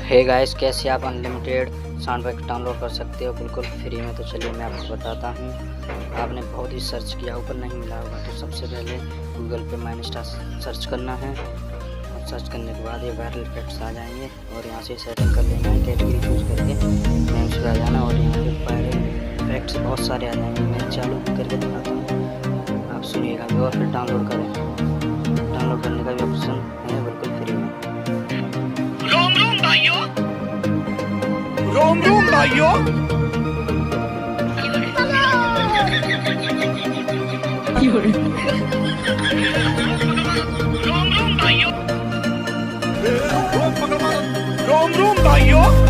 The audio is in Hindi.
हे गाइस, कैसे आप अनलिमिटेड साउंड इफेक्ट डाउनलोड कर सकते हो बिल्कुल फ्री में। तो चलिए मैं आपको बताता हूँ। आपने बहुत ही सर्च किया, ऊपर नहीं मिला होगा, तो सबसे पहले गूगल पे माइनस्टार सर्च करना है। और सर्च करने के बाद ये वायरल इफेक्ट्स आ जाएंगे और यहाँ से सेटिंग कर लेना है, कैटेगरी चूज़ करके नेम्स पे आ जाना और यहाँ पे वायरल इफेक्ट्स बहुत सारे आ जाएंगे। मैं चालू करके दिखाता हूँ, आप सुनिएगा भी और फिर डाउनलोड करें। डाउनलोड करने का भी ऑप्शन है बिल्कुल फ्री में। रोम रोम भाइयों, रोम रोम भाइयों।有人。